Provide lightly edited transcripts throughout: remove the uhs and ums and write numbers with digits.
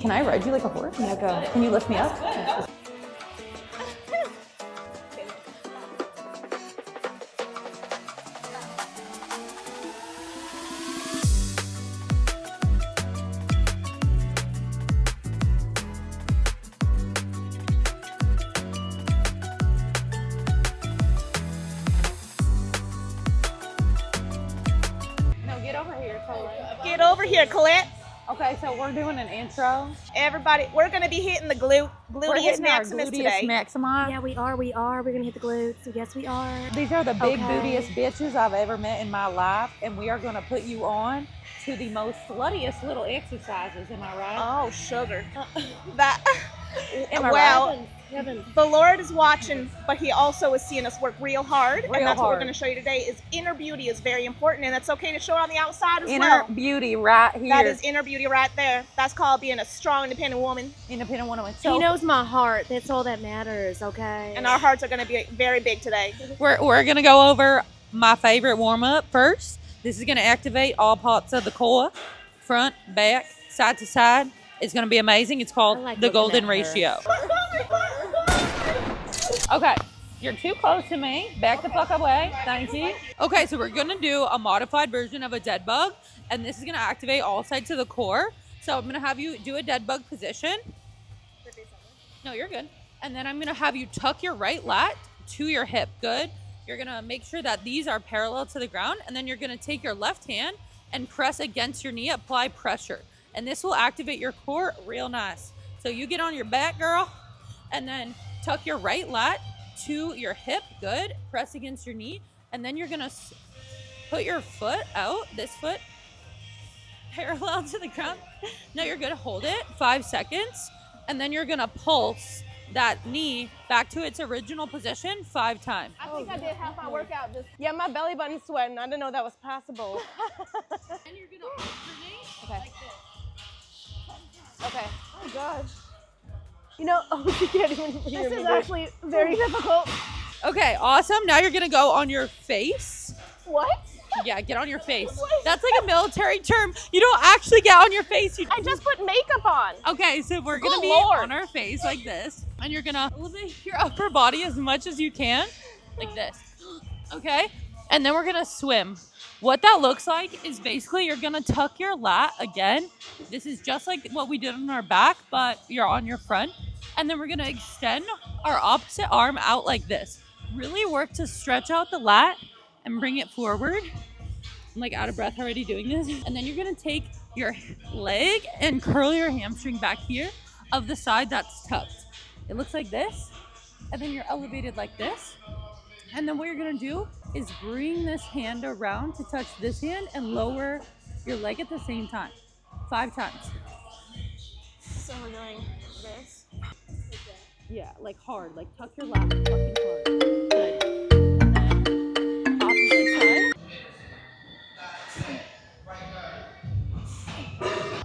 Can I ride you like a horse? Yeah, go. Can you lift me up? No, get over here, Colette. Get over here, Colette. Okay, so we're doing an intro. Everybody, we're going to be hitting the We're gluteus hitting our maximus gluteus today. maximi. Yeah, we are. We're gonna hit the glutes. Yes, we are. These are the big Okay. bootiest bitches I've ever met in my life, and we are going to put you on to the most sluttiest little exercises. Am I right? Oh, sugar. That. Am I well, right? Heaven. the Lord is watching, but He also is seeing us work real hard. Real and that's what we're hard. going to show you today. Is inner beauty is very important, and it's okay to show it on the outside as Inner well. beauty right here. That is inner beauty right there. That's called being a strong, independent woman. independent woman. He knows my heart. That's all that matters. Okay. And our hearts are going to be very big today. We're going to go over my favorite warm-up first. This is going to activate all parts of the core, front, back, side to side. It's going to be amazing. It's called I like the looking golden at her. ratio. Okay, you're too close to me. Back the fuck away. Thank you. Okay, so we're going to do a modified version of a dead bug, and this is going to activate all sides of the core. So I'm going to have you do a dead bug position. No, you're good. And then I'm going to have you tuck your right lat to your hip. Good. You're going to make sure that these are parallel to the ground. And then you're going to take your left hand and press against your knee. Apply pressure. And this will activate your core real nice. So you get on your back, girl. And then tuck your right lat to your hip. Good. Press against your knee. And then you're going to put your foot out. This foot parallel to the ground. No, you're going to hold it 5 seconds. And then you're going to pulse that knee back to its original position 5 times. I think I did half my workout. Yeah, my belly button's sweating. I didn't know that was possible. And you're going to alternate Okay. like this. Okay. Oh gosh. You know, you can't even hear me. This is actually very difficult. Okay, awesome. Now you're going to go on your face. What? Yeah, get on your face. That's like a military term. You don't actually get on your face. You I just put makeup on. Okay, so we're going to Good be Lord. on our face like this. And you're going to elevate your upper body as much as you can. Like this. Okay? And then we're going to swim. What that looks like is basically you're going to tuck your lat again. This is just like what we did on our back, but you're on your front. And then we're going to extend our opposite arm out like this. Really work to stretch out the lat and bring it forward. I'm like out of breath already doing this. And then you're going to take your leg and curl your hamstring back here of the side that's tucked. It looks like this. And then you're elevated like this. And then what you're going to do is bring this hand around to touch this hand and lower your leg at the same time. 5 times. So we're doing this. Yeah, like hard. Like tuck your lat fucking hard. Good. And then opposite side.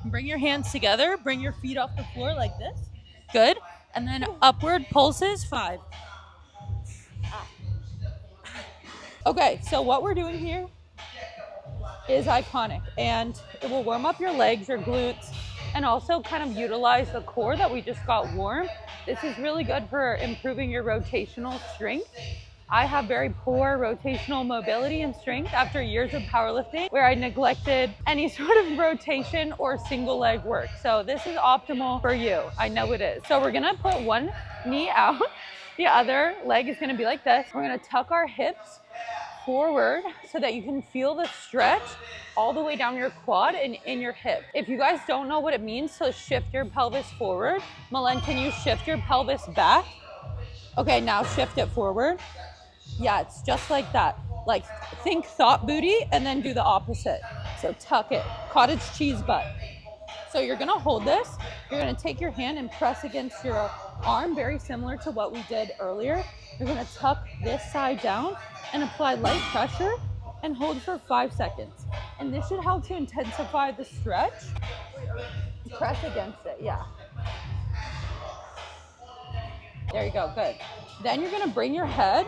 Bring your hands together. Bring your feet off the floor like this. Good. And then upward pulses 5. Okay, so what we're doing here is iconic, and it will warm up your legs, your glutes, and also kind of utilize the core that we just got warm. This is really good for improving your rotational strength. I have very poor rotational mobility and strength after years of powerlifting where I neglected any sort of rotation or single leg work. So this is optimal for you. I know it is. So we're gonna put one knee out. The other leg is gonna be like this. We're gonna tuck our hips forward so that you can feel the stretch all the way down your quad and in your hip. If you guys don't know what it means to shift your pelvis forward, Malen, can you shift your pelvis back? Okay, now shift it forward. Yeah, it's just like that. Like think thought booty and then do the opposite. So tuck it, cottage cheese butt. So you're gonna hold this. You're gonna take your hand and press against your arm, very similar to what we did earlier. You're gonna tuck this side down and apply light pressure and hold for 5 seconds. And this should help to intensify the stretch. Press against it, yeah. There you go, good. Then you're gonna bring your head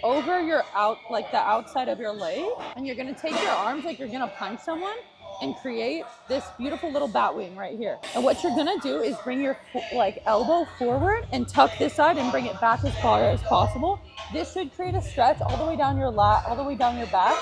over your the outside of your leg, and you're gonna take your arms like you're gonna punch someone, and create this beautiful little bat wing right here. And what you're gonna do is bring your like elbow forward and tuck this side and bring it back as far as possible. This should create a stretch all the way down your lat, all the way down your back,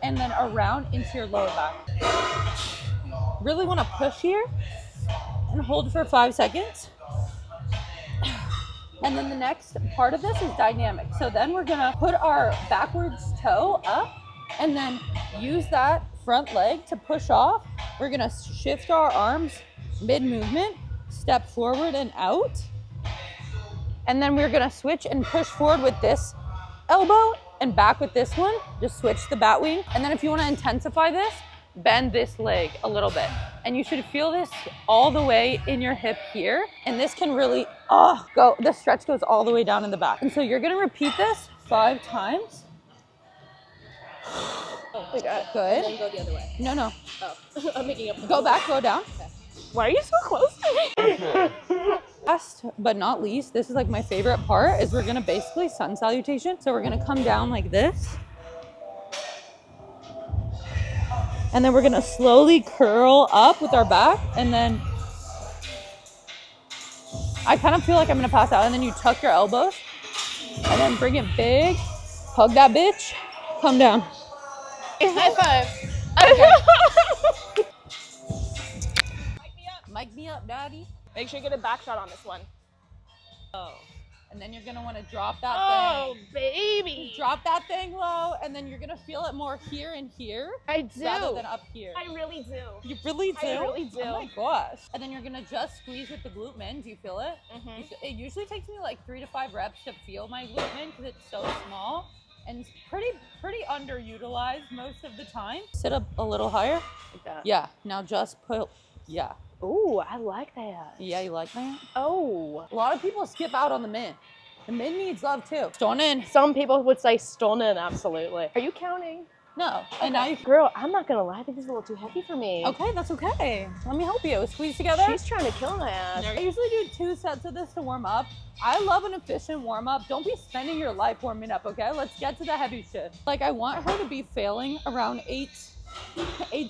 and then around into your lower back. Really wanna push here and hold for 5 seconds. And then the next part of this is dynamic. So then we're gonna put our backwards toe up and then use that front leg to push off. We're gonna shift our arms mid-movement, step forward and out. And then we're gonna switch and push forward with this elbow and back with this one. Just switch the bat wing. And then if you wanna intensify this, bend this leg a little bit. And you should feel this all the way in your hip here. And this can really, go, the stretch goes all the way down in the back. And so you're gonna repeat this 5 times. We got it. Good. And then go the other way. No. Oh, I'm making up. Go back, go down. Okay. Why are you so close to me? Last but not least, this is like my favorite part, is we're gonna basically sun salutation. So we're gonna come down like this. And then we're gonna slowly curl up with our back. And then I kind of feel like I'm gonna pass out. And then you tuck your elbows and then bring it big. Hug that bitch, come down. High five. Okay. Mic me up, daddy. Make sure you get a back shot on this one. And then you're gonna wanna drop that Oh, thing. baby. Drop that thing low, and then you're gonna feel it more here and here. I do. Rather than up here. I really do. You really do? I really do. Oh my gosh. And then you're gonna just squeeze with the glute min. Do you feel it? Mm-hmm. It usually takes me like 3 to 5 reps to feel my glute min because it's so small and it's pretty underutilized most of the time. Sit up a little higher. Like that. Yeah. Now just put, yeah. Ooh, I like that. Yeah, you like that? Oh. A lot of people skip out on the min. The min needs love too. Stunning. Some people would say stunning, absolutely. Are you counting? No. And now you. Girl, I'm not gonna lie, I think this is a little too heavy for me. Okay, that's okay. Let me help you. Squeeze together. She's trying to kill my ass. I usually do 2 sets of this to warm up. I love an efficient warm up. Don't be spending your life warming up, okay? Let's get to the heavy shit. Like, I want her to be failing around 8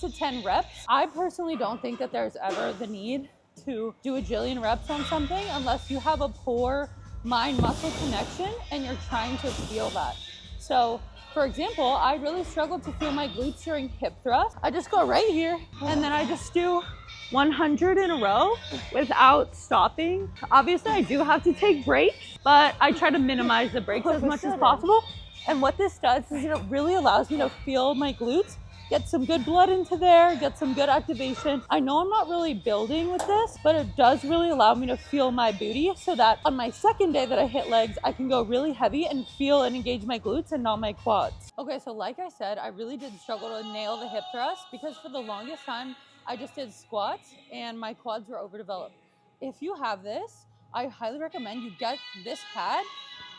to 10 reps. I personally don't think that there's ever the need to do a jillion reps on something unless you have a poor mind-muscle connection and you're trying to feel that. So, for example, I really struggled to feel my glutes during hip thrust. I just go right here and then I just do 100 in a row without stopping. Obviously, I do have to take breaks, but I try to minimize the breaks as much as possible. And what this does is it really allows me to feel my glutes, get some good blood into there, get some good activation. I know I'm not really building with this, but it does really allow me to feel my booty so that on my second day that I hit legs, I can go really heavy and feel and engage my glutes and not my quads. Okay, so like I said, I really did struggle to nail the hip thrust because for the longest time, I just did squats and my quads were overdeveloped. If you have this, I highly recommend you get this pad,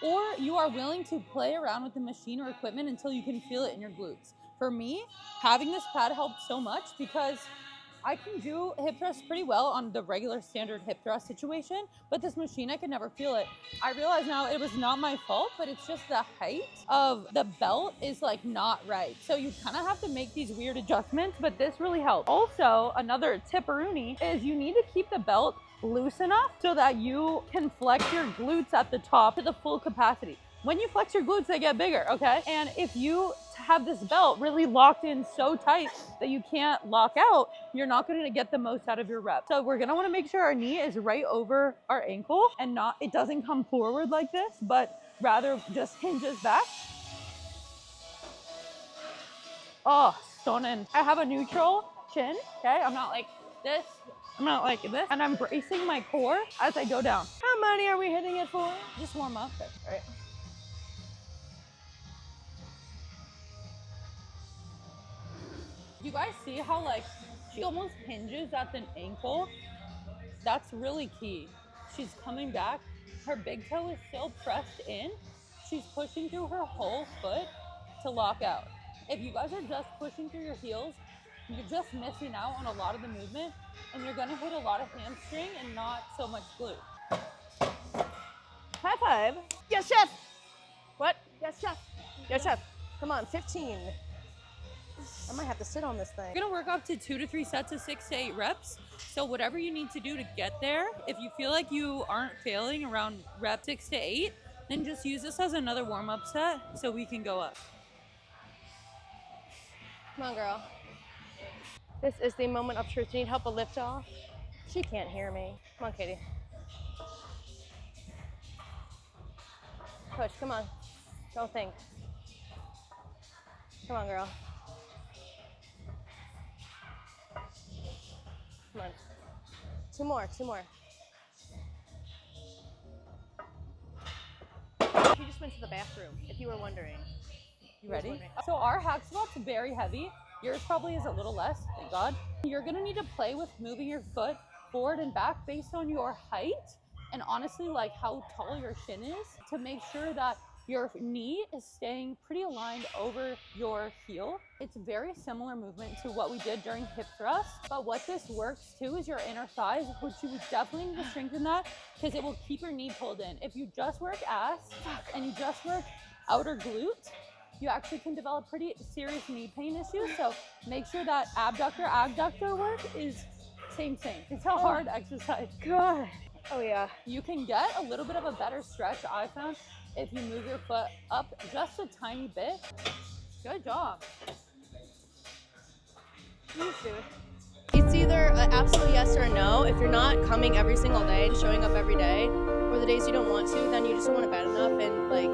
or you are willing to play around with the machine or equipment until you can feel it in your glutes. For me, having this pad helped so much because I can do hip thrusts pretty well on the regular standard hip thrust situation, but this machine, I could never feel it. I realize now it was not my fault, but it's just the height of the belt is like not right. So you kind of have to make these weird adjustments, but this really helped. Also, another tipperoonie is you need to keep the belt loose enough so that you can flex your glutes at the top to the full capacity. When you flex your glutes, they get bigger, okay? And if you have this belt really locked in so tight that you can't lock out, you're not gonna get the most out of your rep. So we're gonna wanna make sure our knee is right over our ankle and it doesn't come forward like this, but rather just hinges back. Oh, stunning. I have a neutral chin, okay? I'm not like this. I'm not like this. And I'm bracing my core as I go down. How many are we hitting it for? Just warm up, all right? You guys see how like she almost hinges at the ankle? That's really key. She's coming back. Her big toe is still pressed in. She's pushing through her whole foot to lock out. If you guys are just pushing through your heels, you're just missing out on a lot of the movement and you're gonna hit a lot of hamstring and not so much glute. High five. Yes, chef. What? Yes, chef. Yes, chef. Come on, 15. I might have to sit on this thing. We're gonna work up to 2 to 3 sets of 6 to 8 reps. So whatever you need to do to get there, if you feel like you aren't failing around rep 6 to 8, then just use this as another warm-up set so we can go up. Come on, girl. This is the moment of truth. You need help with lift off? She can't hear me. Come on, Katie. Push, come on. Don't think. Come on, girl. Come on. Two more. She just went to the bathroom, if you were wondering. You ready? So our hack squat's very heavy. Yours probably is a little less, thank God. You're gonna need to play with moving your foot forward and back based on your height and honestly like how tall your shin is to make sure that your knee is staying pretty aligned over your heel. It's a very similar movement to what we did during hip thrust, but what this works too is your inner thighs, which you would definitely need to strengthen that because it will keep your knee pulled in. If you just work ass and you just work outer glute, you actually can develop pretty serious knee pain issues. So make sure that adductor work is same. It's a hard exercise. God. Oh yeah. You can get a little bit of a better stretch, I found, if you move your foot up just a tiny bit. Good job. Please do it. It's either an absolute yes or a no. If you're not coming every single day, showing up every day, or the days you don't want to, then you just don't want it bad enough and like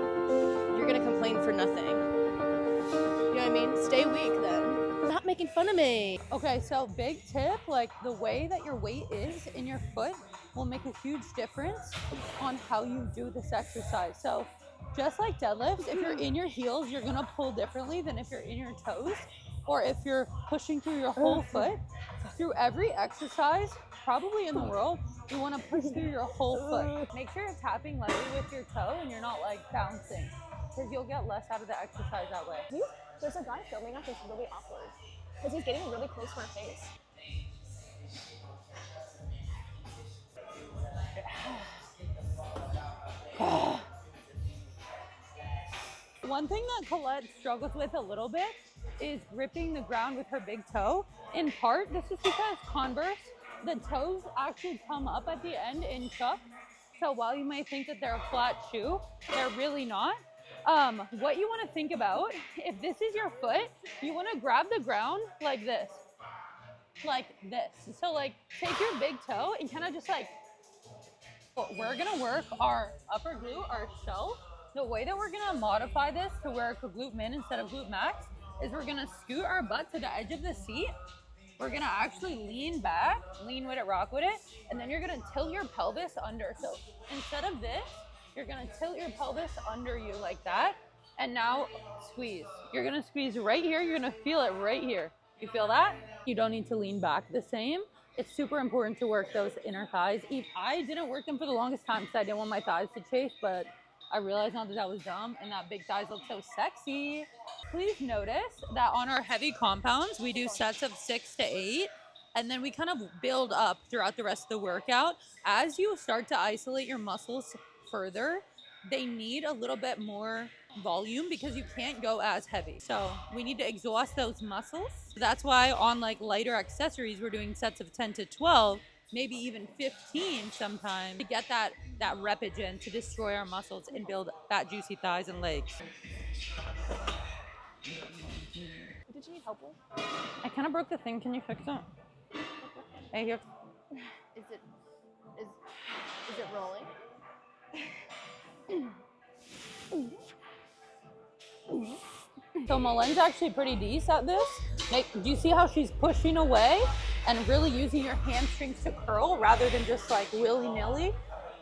you're gonna complain for nothing. You know what I mean? Stay weak then. Stop making fun of me. Okay, so big tip, like the way that your weight is in your foot will make a huge difference on how you do this exercise. So just like deadlifts, if you're in your heels, you're gonna pull differently than if you're in your toes, or if you're pushing through your whole foot. Through every exercise, probably in the world, you wanna push through your whole foot. Make sure you're tapping lightly with your toe and you're not like bouncing, because you'll get less out of the exercise that way. There's a guy filming us. It's really awkward because he's getting really close to our face. One thing that Colette struggles with a little bit is gripping the ground with her big toe. In part, this is because Converse, the toes actually come up at the end in chuck. So while you may think that they're a flat shoe, they're really not. What you want to think about, if this is your foot, you want to grab the ground like this. So like take your big toe and kind of just like, we're going to work our upper glute, our shelf. The way that we're gonna modify this to work a glute min instead of glute max is we're gonna scoot our butt to the edge of the seat. We're gonna actually lean back, lean with it, rock with it, and then you're gonna tilt your pelvis under. So instead of this, you're gonna tilt your pelvis under you like that, and now squeeze. You're gonna squeeze right here, you're gonna feel it right here. You feel that? You don't need to lean back the same. It's super important to work those inner thighs. I didn't work them for the longest time because I didn't want my thighs to chafe, but I realized now that that was dumb and that big thighs look so sexy. Please notice that on our heavy compounds, we do sets of 6 to 8, and then we kind of build up throughout the rest of the workout. As you start to isolate your muscles further, they need a little bit more volume because you can't go as heavy. So we need to exhaust those muscles. That's why on like lighter accessories, we're doing sets of 10 to 12, maybe even 15 sometimes, to get that repigen to destroy our muscles and build fat, juicy thighs and legs. What did you need help with? I kind of broke the thing. Can you fix it? Hey, here. Is it rolling? So Malen's actually pretty decent at this. Do you see how she's pushing away and really using your hamstrings to curl rather than just like willy-nilly?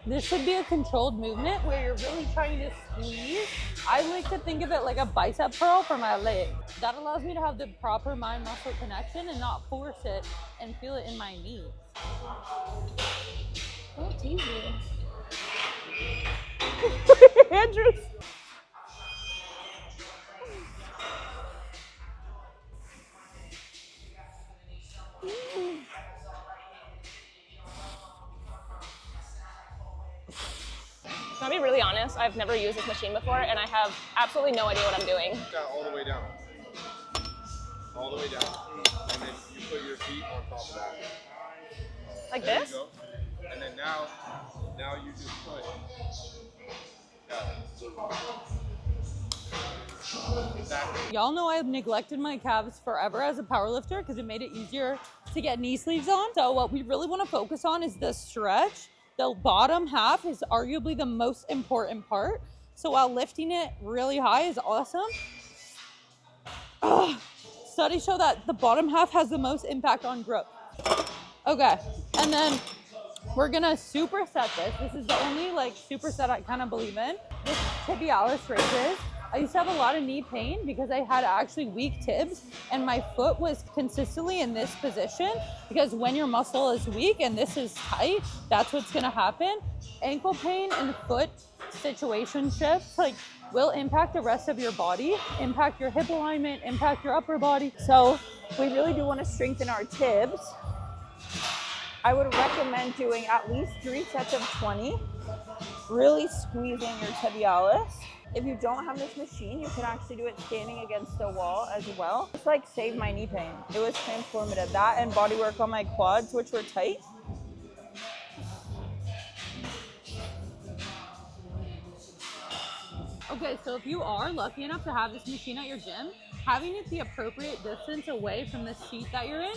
This should be a controlled movement where you're really trying to squeeze. I like to think of it like a bicep curl for my leg. That allows me to have the proper mind-muscle connection and not force it and feel it in my knees. Don't tease me. Andrews. To be really honest, I've never used this machine before, and I have absolutely no idea what I'm doing. All the way down. all the way down, and then you put your feet on top of that. Like There this? you go. And then now you just put. Exactly. Y'all know I've neglected my calves forever as a powerlifter because it made it easier to get knee sleeves on. So what we really want to focus on is the stretch. The bottom half is arguably the most important part. So while lifting it really high is awesome, studies show that the bottom half has the most impact on growth. Okay, and then we're gonna superset this. This is the only like superset I kind of believe in. This tibialis raises. I used to have a lot of knee pain because I had actually weak tibs and my foot was consistently in this position because when your muscle is weak and this is tight, that's what's gonna happen. Ankle pain and foot situation shifts like will impact the rest of your body, impact your hip alignment, impact your upper body. So we really do want to strengthen our tibs. I would recommend doing at least 3 sets of 20, really squeezing your tibialis. If you don't have this machine, you can actually do it standing against the wall as well. It's like saved my knee pain. It was transformative. That and body work on my quads, which were tight. Okay, so if you are lucky enough to have this machine at your gym, having it the appropriate distance away from the seat that you're in,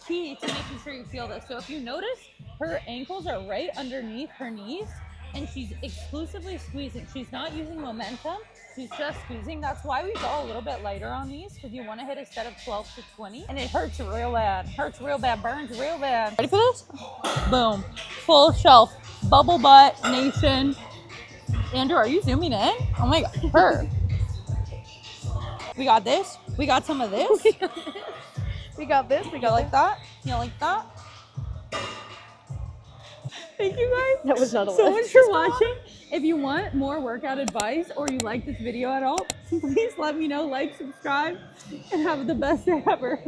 key to making sure you feel this. So if you notice, her ankles are right underneath her knees and she's exclusively squeezing. She's not using momentum, she's just squeezing. That's why we go a little bit lighter on these because you want to hit a set of 12 to 20 and it hurts real bad, burns real bad. Ready for this? Boom, full shelf, bubble butt nation. Andrew, are you zooming in? Oh my God, her. We got this. We got some of this. We got this. We You got like that? You like that? Thank you guys That was not a so lift. much for watching. If you want more workout advice or you like this video at all, please let me know, like, subscribe, and have the best day ever.